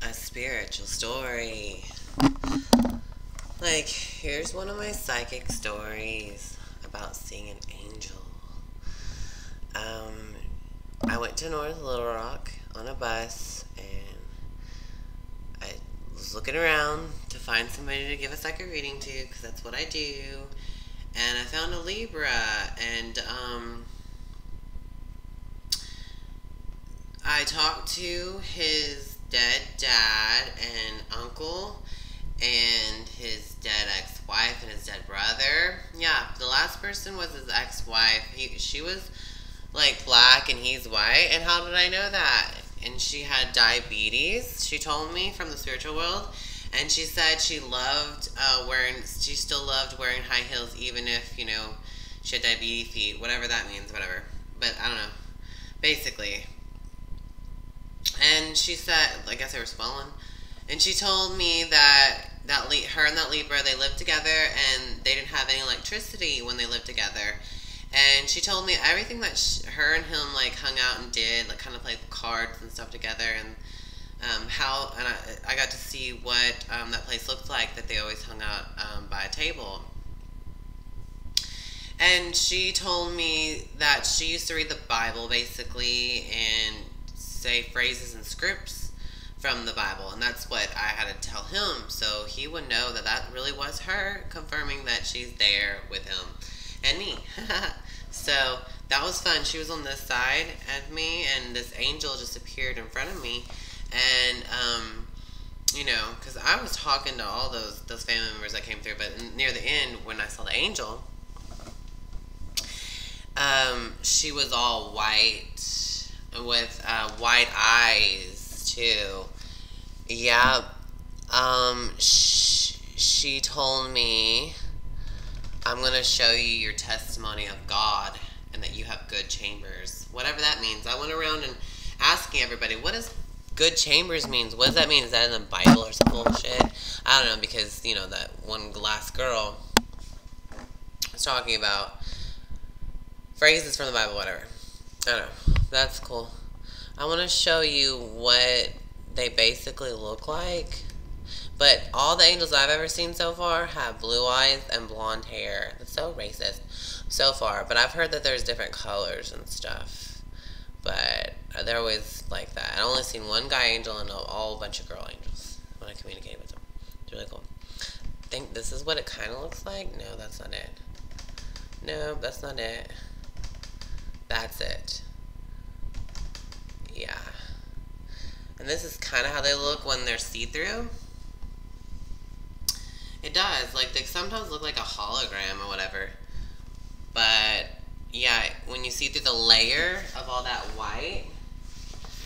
a spiritual story. Like, here's one of my psychic stories about seeing an angel. Um, I went to North Little Rock on a bus, and I was looking around to find somebody to give a psychic reading to, because that's what I do. And I found a Libra, and I talked to his dead dad and uncle, and his dead ex-wife and his dead brother. Yeah, the last person was his ex-wife. She was like black and he's white. And how did I know that? And she had diabetes. She told me from the spiritual world, and she said she loved she still loved wearing high heels, even if she had diabetes feet, whatever that means, whatever. But I don't know. Basically, and she said, I guess they were swollen. And she told me that her and that Libra, they lived together, and they didn't have any electricity when they lived together. And she told me everything that her and him like hung out and did, like kind of played cards and stuff together, and I got to see what that place looked like, that they always hung out by a table. And she told me that she used to read the Bible basically and say phrases and scripts from the Bible, and that's what I had to tell him, so he would know that that really was her, confirming that she's there with him and me. So that was fun. She was on this side of me, and this angel just appeared in front of me, and because I was talking to all those family members that came through, but near the end, when I saw the angel, she was all white with white eyes too. Yeah. She told me, I'm going to show you your testimony of God and that you have good chambers. Whatever that means. I went around and asking everybody, what does good chambers means? What does that mean? Is that in the Bible or some bullshit? I don't know, because, that one last girl was talking about phrases from the Bible, whatever. I don't know. That's cool. I want to show you what they basically look like. But all the angels I've ever seen so far have blue eyes and blonde hair. That's so racist so far. But I've heard that there's different colors and stuff. But they're always like that. I've only seen one guy angel and a bunch of girl angels when I communicate with them. It's really cool. I think this is what it kind of looks like. No, that's not it. No, that's not it. That's it. Yeah. And this is kind of how they look when they're see-through. It does. Like, they sometimes look like a hologram or whatever. But, yeah, when you see through the layer of all that white,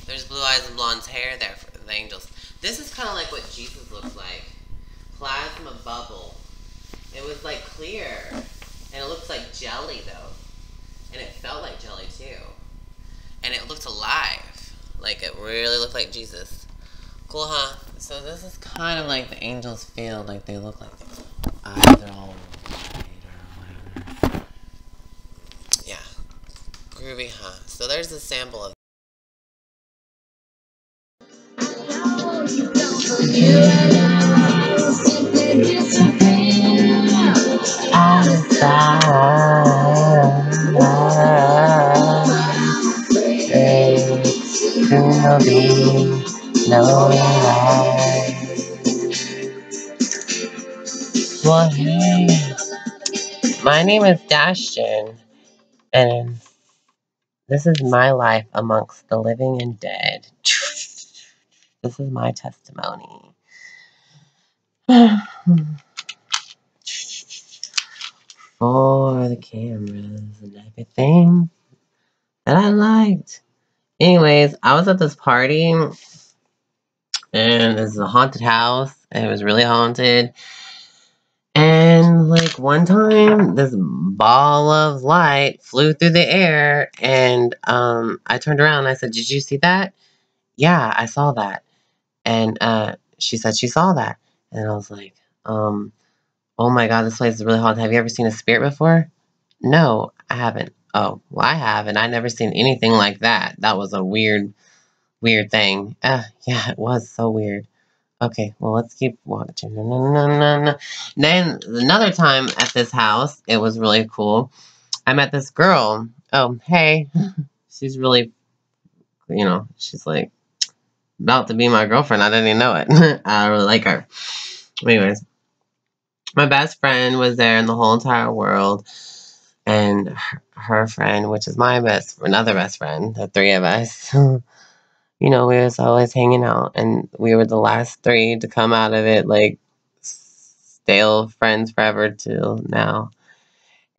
there's blue eyes and blonde hair there for the angels. This is kind of like what Jesus looks like. Plasma bubble. It was, like, clear. And it looks like jelly, though. And it felt like jelly, too. And it looked alive. Like, it really looked like Jesus. Cool, huh? So this is kind of like the angels feel, like they look like eyes are all white or whatever. Yeah. Groovy, huh? So there's a sample of Well, hey, my name is Dashton, and this is my life amongst the living and dead. This is my testimony. For the cameras and everything that I liked. Anyways, I was at this party, and this is a haunted house, and it was really haunted. And, like, one time, this ball of light flew through the air, and I turned around and I said, "Did you see that?" "Yeah, I saw that." And she said she saw that. And I was like, oh my God, this place is really haunted. Have you ever seen a spirit before? "No, I haven't." "Oh, well, I have, and I never seen anything like that. That was a weird weird thing. Yeah, it was so weird. Okay, well, let's keep watching. No, no, no, no, no. Then another time at this house, it was really cool. I met this girl. Oh, hey. She's really, she's like about to be my girlfriend. I didn't even know it. I really like her. Anyways, my best friend was there in the whole entire world. And her friend, which is another best friend, the three of us, we was always hanging out, and we were the last three to come out of it, like, stale friends forever till now,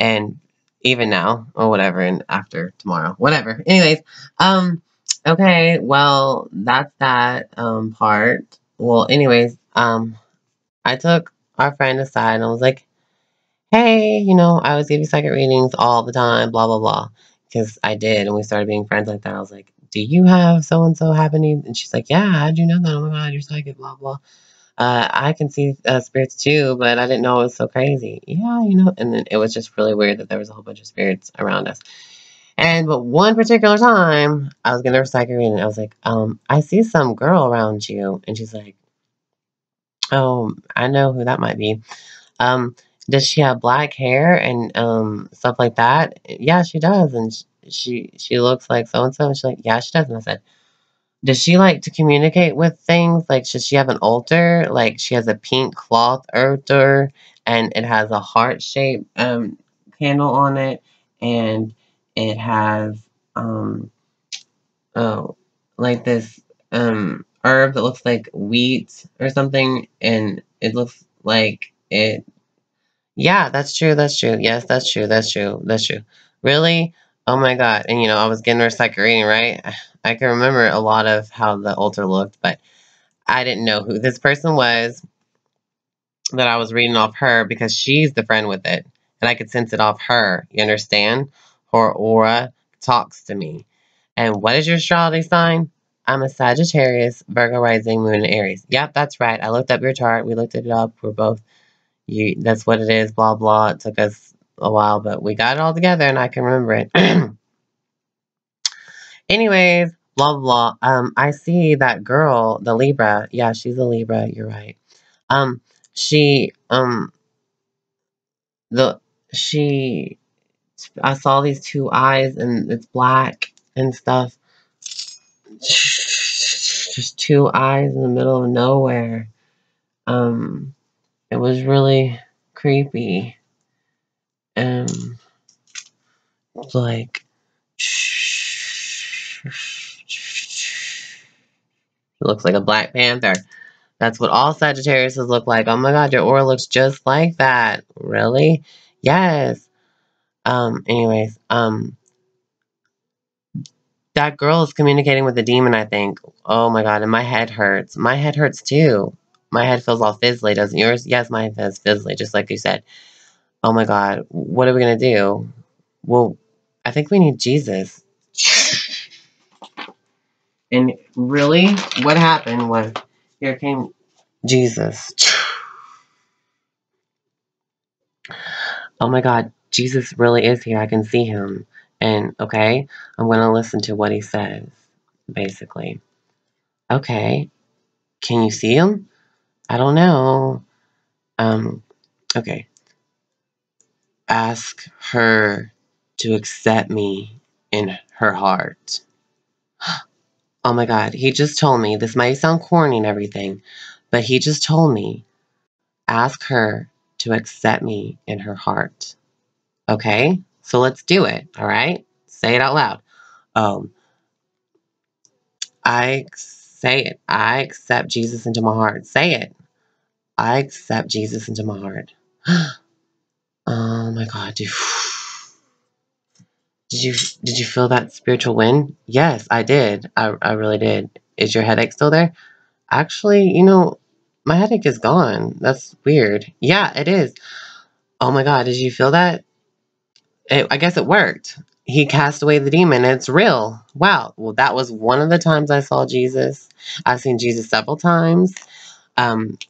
and even now, or whatever, and after tomorrow, whatever. Anyways, okay, well, that's that, part. Well, anyways, I took our friend aside, and I was like, hey, I always give you second readings all the time, blah, blah, blah. Because I did, and we started being friends like that. I was like, do you have so-and-so happening? And she's like, yeah, how'd you know that? Oh my God, you're psychic, blah, blah. I can see spirits too, but I didn't know it was so crazy. Yeah, and then it was just really weird that there was a whole bunch of spirits around us. But one particular time, I was getting her psychic reading, I was like, I see some girl around you. And she's like, oh, I know who that might be. Um, does she have black hair and stuff like that? Yeah, she does. And she looks like so and so. And she's like, yeah, she does. And I said, does she like to communicate with things? Like, should she have an altar? Like, she has a pink cloth altar, and it has a heart shaped candle on it, and it has oh, like this herb that looks like wheat or something, and it looks like it. Yeah, that's true, that's true. Yes, that's true, that's true, that's true. Really? Oh my God. And I was getting her second reading, right? I can remember a lot of how the altar looked, but I didn't know who this person was that I was reading off her because she's the friend with it. And I could sense it off her. You understand? Her aura talks to me. And what is your astrology sign? I'm a Sagittarius, Virgo rising, Moon, and Aries. Yep, that's right. I looked up your chart. We looked it up. We're both that's what it is, blah, blah. It took us a while, but we got it all together and I can remember it. Anyways, blah, blah, blah. I see that girl, the Libra. Yeah, she's a Libra. You're right. Um, she, the, she, I saw these two eyes and it's black and stuff. Just two eyes in the middle of nowhere. It was really creepy. Like, it looks like a Black Panther. That's what all Sagittarius look like. Oh my God, your aura looks just like that. Really? Yes. Anyways, that girl is communicating with the demon, I think. Oh my God, and my head hurts. My head hurts too. My head feels all fizzly, doesn't yours? Yes, my head feels fizzly, just like you said. Oh my God, what are we gonna do? Well, I think we need Jesus. And really, what happened was, here came Jesus. Oh my God, Jesus really is here. I can see him. And okay, I'm going to listen to what he says, basically. Okay, can you see him? I don't know. Okay. Ask her to accept me in her heart. Oh my God, he just told me, this might sound corny and everything, but he just told me, ask her to accept me in her heart. Okay? So let's do it, all right? Say it out loud. Um, say it. I accept Jesus into my heart. Say it. I accept Jesus into my heart. Oh my God, dude. Did you feel that spiritual wind? Yes, I did. I really did. Is your headache still there? Actually, my headache is gone. That's weird. Yeah, it is. Oh my God, did you feel that? I guess it worked. He cast away the demon. And it's real. Wow. Well, that was one of the times I saw Jesus. I've seen Jesus several times. And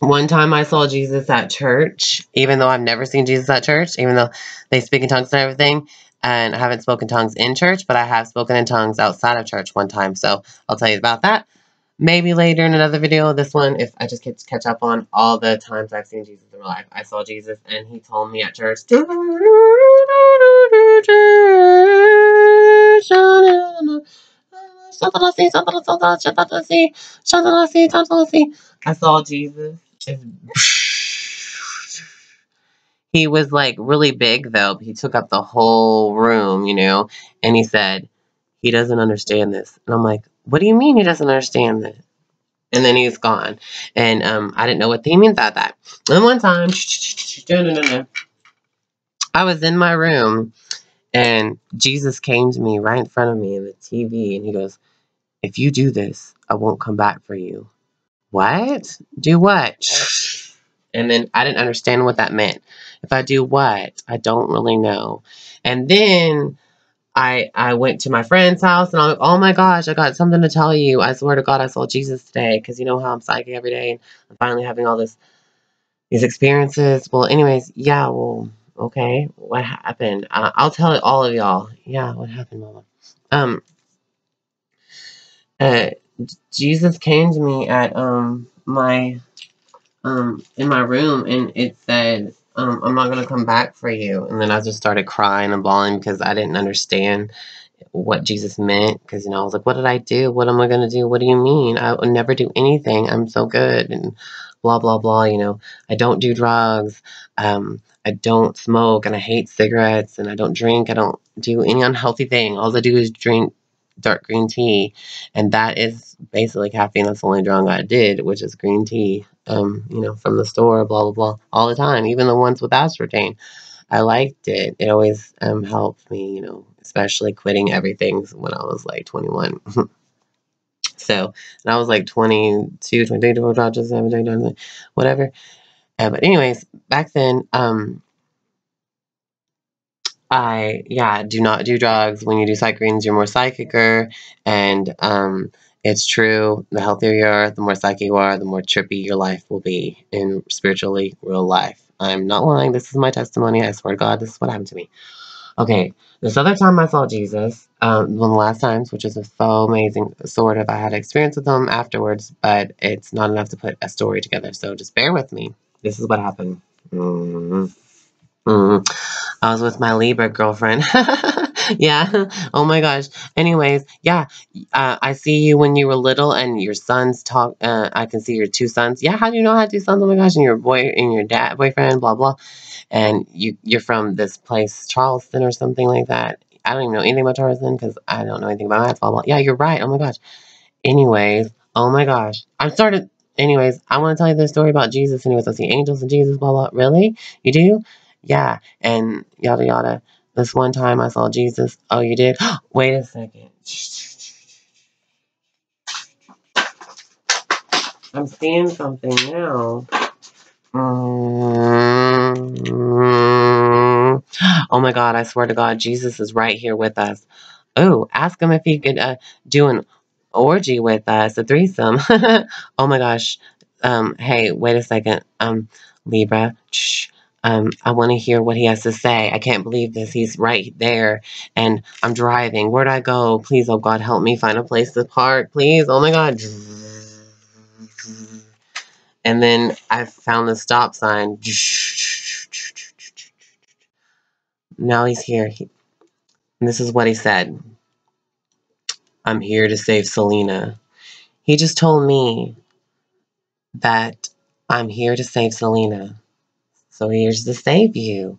one time I saw Jesus at church, even though I've never seen Jesus at church, even though they speak in tongues and everything. And I haven't spoken tongues in church, but I have spoken in tongues outside of church one time. So I'll tell you about that. Maybe later in another video. This one, if I just get to catch up on all the times I've seen Jesus in real life. I saw Jesus and he told me at church. I saw Jesus. He was like really big though. He took up the whole room, you know, and he said, he doesn't understand this. And I'm like, what do you mean he doesn't understand this? And then he's gone. And I didn't know what he meant by that. And one time, I was in my room and Jesus came to me right in front of me in the TV and he goes, if you do this, I won't come back for you. What? Do what? And then I didn't understand what that meant. If I do what? I don't really know. And then I went to my friend's house and I'm like, oh my gosh, I got something to tell you. I swear to God, I saw Jesus today. Because you know how I'm psychic every day and I'm finally having all these experiences. Well, anyways, yeah, well, okay. What happened? I'll tell all of y'all. Yeah, what happened, Mama? Uh, Jesus came to me at my in my room and it said, I'm not gonna come back for you. And then I just started crying and bawling because I didn't understand what Jesus meant. Because, you know, I was like, what did I do? What am I gonna do? What do you mean? I would never do anything. I'm so good and blah blah blah, you know. I don't do drugs. I don't smoke and I hate cigarettes and I don't drink. I don't do any unhealthy thing. All I do is drink dark green tea, and that is basically caffeine. That's the only drug I did, which is green tea. You know, from the store, blah blah blah, all the time. Even the ones with aspartame, I liked it. It always helped me, you know, especially quitting everything when I was like 21. So, and I was like 22, 23, 24, just whatever. But anyways, back then, I do not do drugs. When you do psych readings, you're more psychicer, and it's true. The healthier you are, the more psychic you are, the more trippy your life will be in spiritually real life. I'm not lying. This is my testimony. I swear to God, this is what happened to me. Okay, this other time I saw Jesus, one of the last times, which is so amazing, sort of. I had experience with him afterwards, but it's not enough to put a story together. So just bear with me. This is what happened. I was with my Libra girlfriend. Yeah. Oh my gosh. Anyways, yeah. I see you when you were little, and your sons talk. I can see your two sons. Yeah. How do you know I had two sons? Oh my gosh. And your boyfriend, blah blah. And you're from this place, Charleston or something like that. I don't even know anything about Charleston because I don't know anything about math. Blah blah. Yeah, you're right. Oh my gosh. Anyways, oh my gosh. I started. Anyways, I want to tell you the story about Jesus. Anyways, I see angels and Jesus, blah, blah. Really? You do? Yeah. And yada, yada. This one time I saw Jesus. Oh, you did? Wait a second. I'm seeing something now. Oh my God, I swear to God, Jesus is right here with us. Oh, ask him if he could do an orgy with us, a threesome. Oh my gosh. Hey, wait a second. Libra, shh. I want to hear what he has to say. I can't believe this. He's right there, and I'm driving. Where'd I go? Please, oh God, help me find a place to park, please. Oh my God. And then I found the stop sign. Now he's here. This is what he said. I'm here to save Selena. He just told me that I'm here to save Selena. So here's to save you.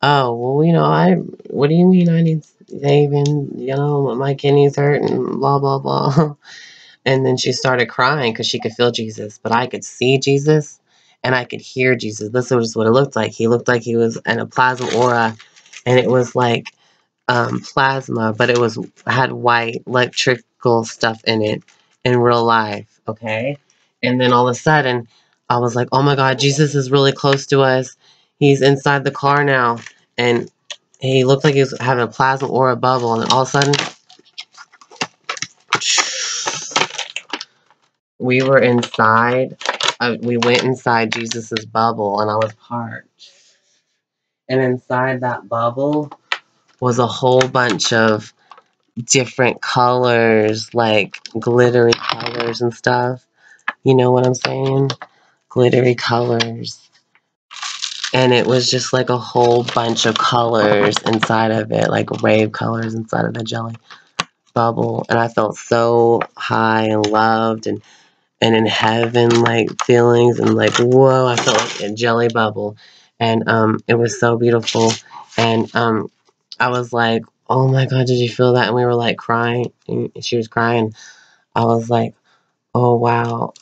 Oh, well, you know, what do you mean I need saving? You know, my kidneys hurt and blah, blah, blah. And then she started crying because she could feel Jesus. But I could see Jesus and I could hear Jesus. This was what it looked like. He looked like he was in a plasma aura. And it was like plasma, but it had white electrical stuff in it in real life, okay? And then all of a sudden, I was like, oh my God, Jesus is really close to us. He's inside the car now. And he looked like he was having a plasma aura bubble. And all of a sudden, we were inside. We went inside Jesus's bubble, and I was parched. And inside that bubble was a whole bunch of different colors, like glittery colors and stuff. You know what I'm saying? Glittery colors. And it was just like a whole bunch of colors inside of it, like rave colors inside of the jelly bubble. And I felt so high and loved and in heaven, like feelings, and like, whoa, I felt like a jelly bubble. And it was so beautiful. And I was like, oh my God, did you feel that? And we were like crying, and she was crying. I was like, oh wow,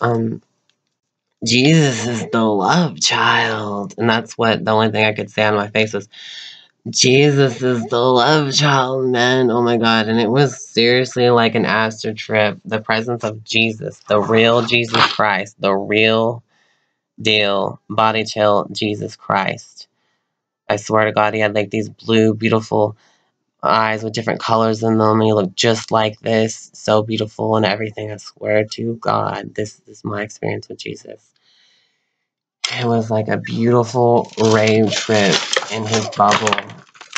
Jesus is the love child. And that's what the only thing I could say on my face was, Jesus is the love child, man. Oh my God. And it was seriously like an astral trip. The presence of Jesus, the real Jesus Christ, the real deal, body chill Jesus Christ. I swear to God, he had like these blue, beautiful eyes with different colors in them, and he looked just like this. So beautiful and everything. I swear to God, this is my experience with Jesus. It was like a beautiful rave trip in his bubble.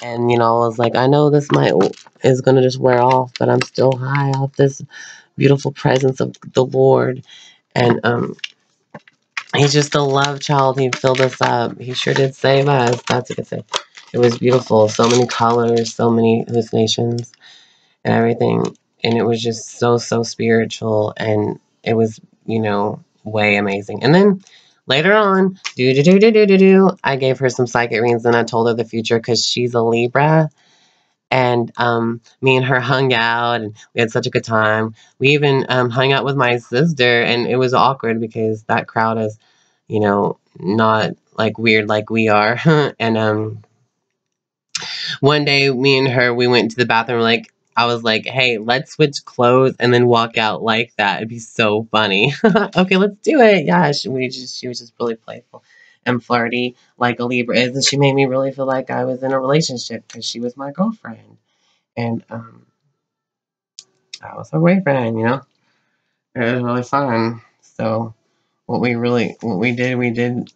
And, you know, I was like, I know this is going to just wear off, but I'm still high off this beautiful presence of the Lord. And he's just a love child. He filled us up. He sure did save us. That's what I could say. It was beautiful. So many colors, so many hallucinations and everything. And it was just so, so spiritual. And it was, you know, way amazing. And then later on, I gave her some psychic readings and I told her the future because she's a Libra. And me and her hung out and we had such a good time. We even hung out with my sister, and it was awkward because that crowd is, you know, not like weird like we are. And one day, me and her, we went to the bathroom. Like, I was like, "Hey, let's switch clothes and then walk out like that. It'd be so funny." Okay, let's do it. Yeah, she was just really playful and flirty, like a Libra is, and she made me really feel like I was in a relationship because she was my girlfriend, and I was her boyfriend. You know, it was really fun. So what we did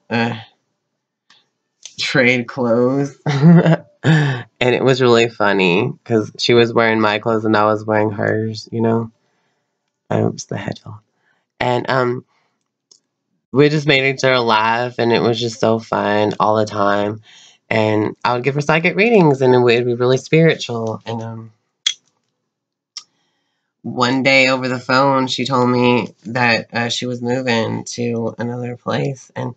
trade clothes. And it was really funny because she was wearing my clothes and I was wearing hers, you know. Oops, the headphone. And we just made each other laugh, and it was just so fun all the time. And I would give her psychic readings, and it would be really spiritual. And one day over the phone, she told me that she was moving to another place, and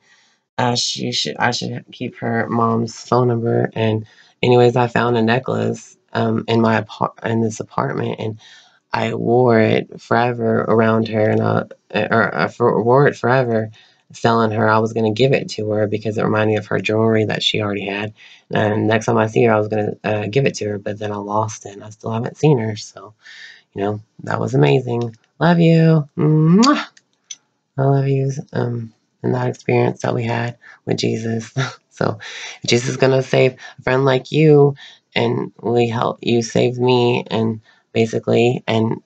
I should keep her mom's phone number. And anyways, I found a necklace in this apartment, and I wore it forever around her, and wore it forever, telling her I was gonna give it to her because it reminded me of her jewelry that she already had. And next time I see her, I was gonna give it to her, but then I lost it, and I still haven't seen her. So, you know, that was amazing. Love you. Mwah! I love you. And that experience that we had with Jesus. So, if Jesus is gonna save a friend like you, and you saved me, and basically, and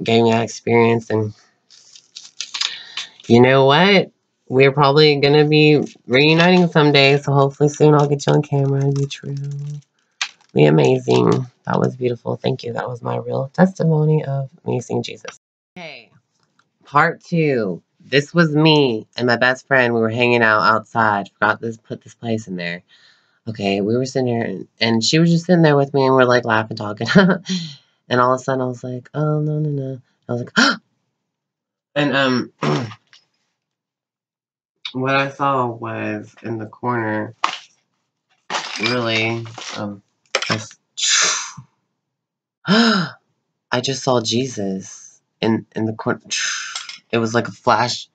gave me that experience. And you know what? We're probably gonna be reuniting someday. So hopefully soon I'll get you on camera and be true. Be amazing. That was beautiful. Thank you. That was my real testimony of me seeing Jesus. Hey. Part 2. This was me and my best friend. We were hanging out outside. Put this place in there. Okay, we were sitting there, and she was just sitting there with me, and we're like laughing, talking. And all of a sudden, I was like, "Oh no, no, no!" I was like, and what I saw was in the corner, really, just, I just saw Jesus in the corner. It was like a flash,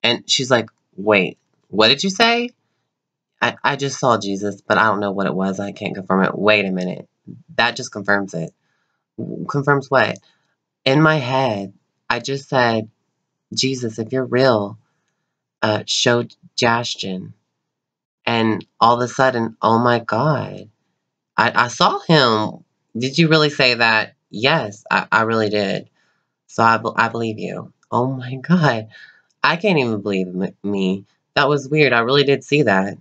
and she's like, "Wait, what did you say?" I just saw Jesus, but I don't know what it was. I can't confirm it. Wait a minute. That just confirms it. Confirms what? In my head, I just said, Jesus, if you're real, show Dashton. And all of a sudden, oh my God, I saw him. Did you really say that? Yes, I really did. So I believe you. Oh my God. I can't even believe me. That was weird. I really did see that.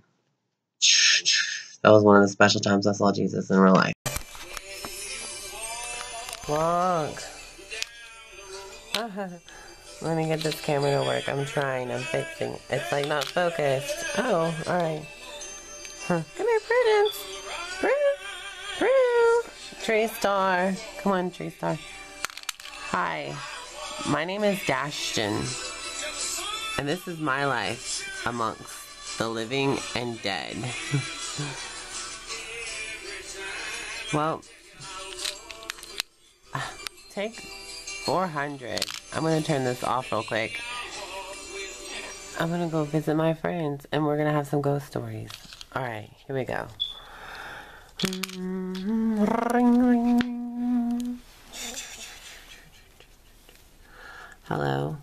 That was one of the special times I saw Jesus in real life. Walk. Let me get this camera to work. I'm trying. I'm fixing. It's like not focused. Oh, alright. Huh. Come here, Prudence. Tree Star. Come on, Tree Star. Hi. My name is Dashton. And this is my life amongst the living and dead. Well, take 400. I'm going to turn this off real quick. I'm going to go visit my friends and we're going to have some ghost stories. Alright, here we go. Hello.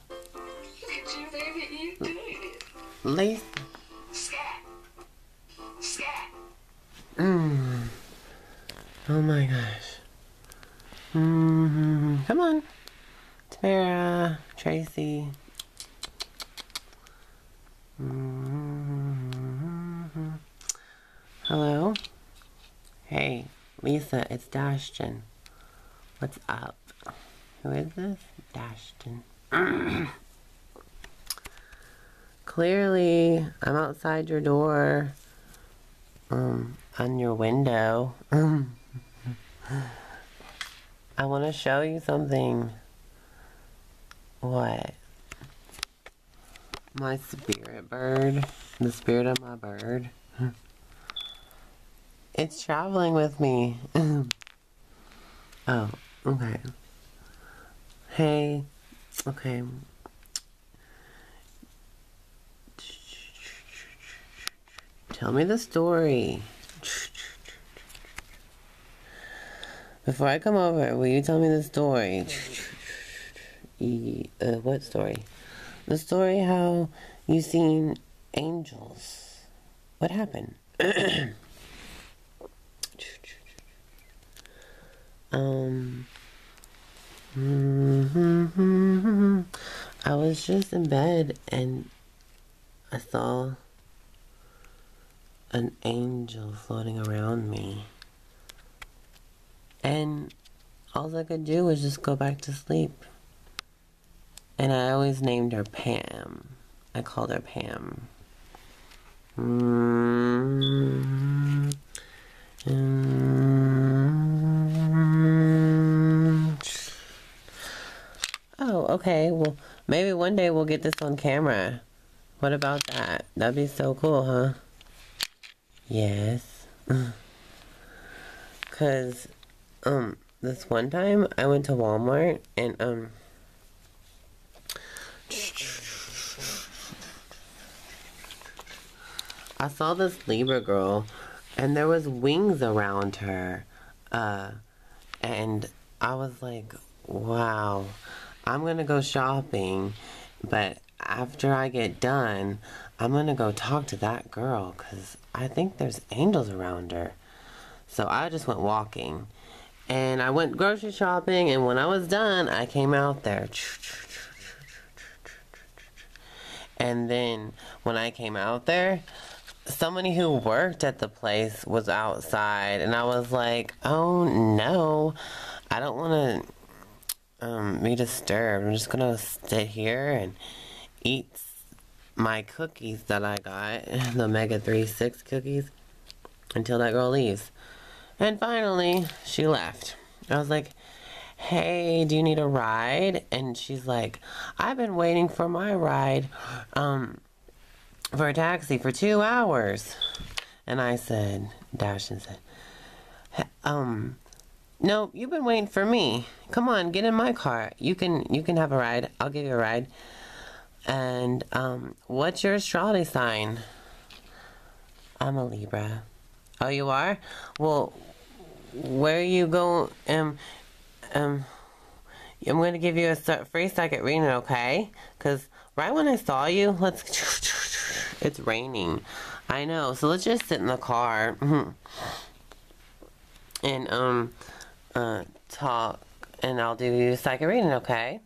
Lisa. Oh my gosh. Come on. Tamara, Tracy. Hello? Hey, Lisa, it's Dashton. What's up? Who is this? Dashton. Clearly, I'm outside your door. On your window. I want to show you something. What? My spirit bird. The spirit of my bird. It's traveling with me. Oh, okay. Hey. Okay. Tell me the story. Before I come over, will you tell me the story? What story? The story how you seen angels. What happened? I was just in bed and I saw an angel floating around me. And all I could do was just go back to sleep. And I always named her Pam. I called her Pam. Oh, okay. Well, maybe one day we'll get this on camera. What about that? That'd be so cool, huh? Yes. 'Cause, this one time I went to Walmart and, I saw this Libra girl and there was wings around her. And I was like, wow, I'm gonna go shopping, but after I get done, I'm gonna go talk to that girl because I think there's angels around her. So I just went walking and I went grocery shopping, and when I was done, I came out there. And then when I came out there, somebody who worked at the place was outside, and I was like, oh no, I don't want to be disturbed. I'm just gonna sit here and eat my cookies that I got, the Omega-3 6 cookies, until that girl leaves. And finally, she left. I was like, hey, do you need a ride? And she's like, I've been waiting for my ride for a taxi for 2 hours. And I said, Dashton said, no, you've been waiting for me. Come on, get in my car. You can have a ride. I'll give you a ride. And what's your astrology sign? I'm a Libra. Oh, you are? Well, where you go? I'm going to give you a free second reading, okay? Because right when I saw you, it's raining. I know. So let's just sit in the car and talk, and I'll do you a second reading, okay?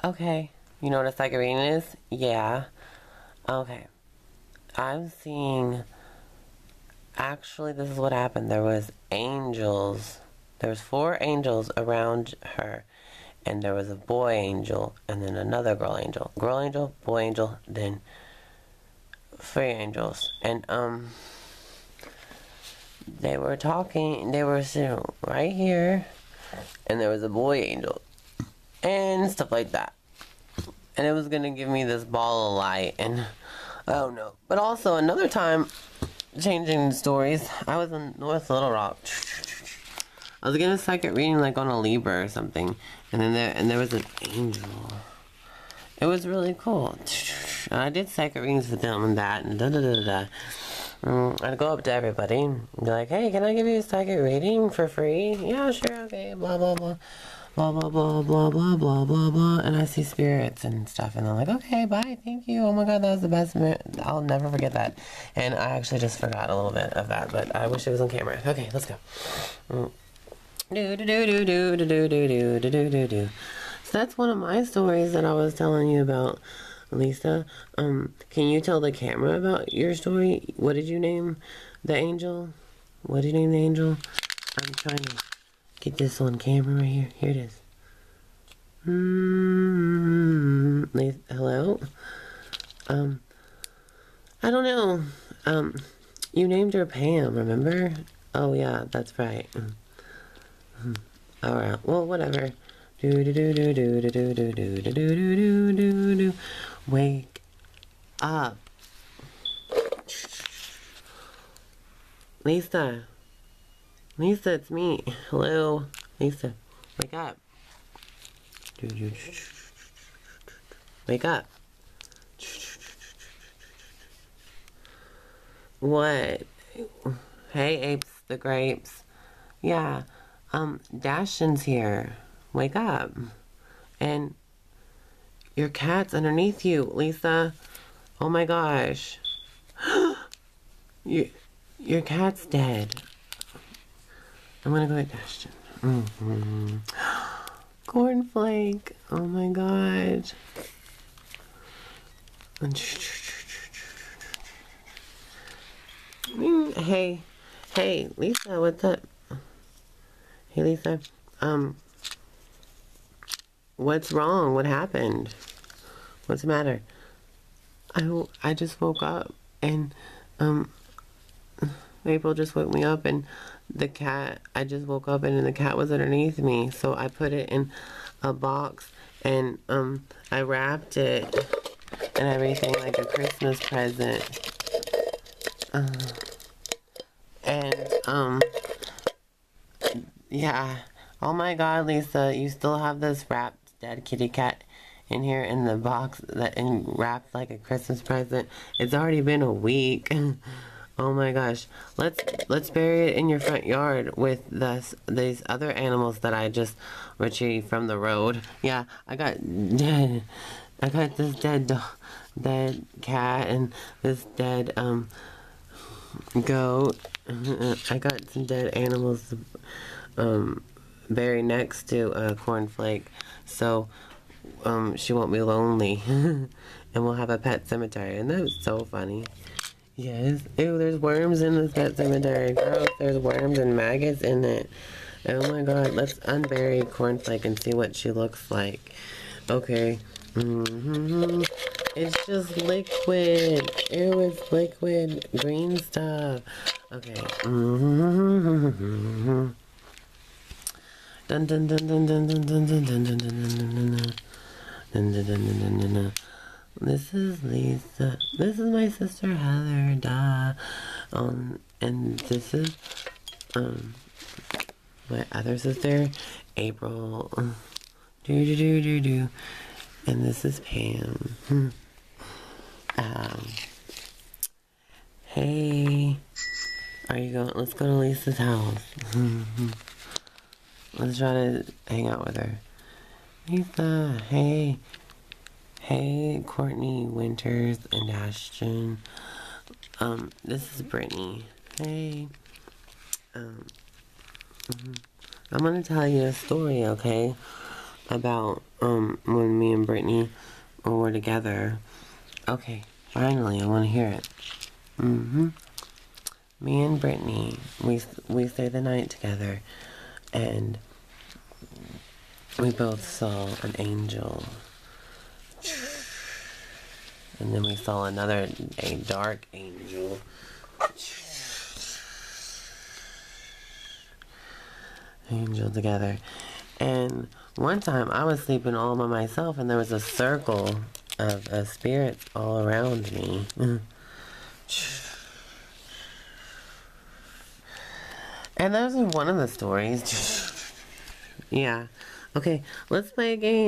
Okay. You know what a second reading is? Yeah. Okay. I'm seeing... Actually, this is what happened. There was angels There was 4 angels around her, and there was a boy angel, and then another girl angel. Girl angel, boy angel, then 3 angels. And they were talking. They were sitting right here, and there was a boy angel, and stuff like that. And it was gonna give me this ball of light, and I don't know. But also another time, changing stories, I was in North Little Rock. I was getting a psychic reading like on a Libra or something, and then there was an angel. It was really cool. And I did psychic readings with them and that, and da da da da. I'd go up to everybody and be like, "Hey, can I give you a psychic reading for free?" "Yeah, sure, okay." Blah blah blah. Blah blah blah blah blah blah blah blah, and I see spirits and stuff, and I'm like, "Okay, bye, thank you. Oh my god, that was the best. I'll never forget that." And I actually just forgot a little bit of that, but I wish it was on camera. Okay, let's go. Do do do do do do do do do do do do. So that's one of my stories that I was telling you about, Lisa. Can you tell the camera about your story? What did you name the angel? What did you name the angel? I'm trying to get this on camera right here. Here it is. Hello? I don't know. You named her Pam, remember? Oh yeah, that's right. Alright, well, whatever. Do do do do do do do do do do do do do do. Wake up. Lisa. Lisa, it's me. Hello. Lisa, wake up. Wake up. What? Hey, apes the grapes. Yeah. Dashton's here. Wake up. And your cat's underneath you, Lisa. Oh my gosh. Your cat's dead. I'm gonna go get Dashton. Cornflake. Oh my god. Hey, Lisa, what's up? Hey, Lisa. What's wrong? What happened? What's the matter? I just woke up, and April just woke me up, and I just woke up, and the cat was underneath me, so I put it in a box, and I wrapped it and everything like a Christmas present. Yeah. Oh my god, Lisa, you still have this wrapped dead kitty cat in here in the box and wrapped like a Christmas present. It's already been a week. Oh my gosh. Let's bury it in your front yard with these other animals that I just retrieved from the road. Yeah, I got this dead cat and this dead goat. I got some dead animals buried next to Cornflake, so she won't be lonely. And we'll have a pet cemetery, and that was so funny. Yes. Ew, there's worms in this pet cemetery. Gross, there's worms and maggots in it. Oh my god, let's unbury Cornflake and see what she looks like. Okay. It's just liquid. Ew, it's liquid green stuff. Okay. Dun dun dun dun dun dun dun dun dun dun dun dun dun dun dun. This is Lisa. This is my sister Heather. Duh. And this is my other sister April. Do do do do do. And this is Pam. Hey, are you going? Let's go to Lisa's house. Let's try to hang out with her. Lisa, hey. Hey, Courtney, Winters, and Dashton. This is Brittany. Hey. I'm gonna tell you a story, okay? About, when me and Brittany were together. Okay, finally, I want to hear it. Me and Brittany, we stayed the night together. And we both saw an angel. And then we saw a dark angel. Angel together. And one time I was sleeping all by myself and there was a circle of spirits all around me. And that was one of the stories. Yeah. Okay, let's play a game.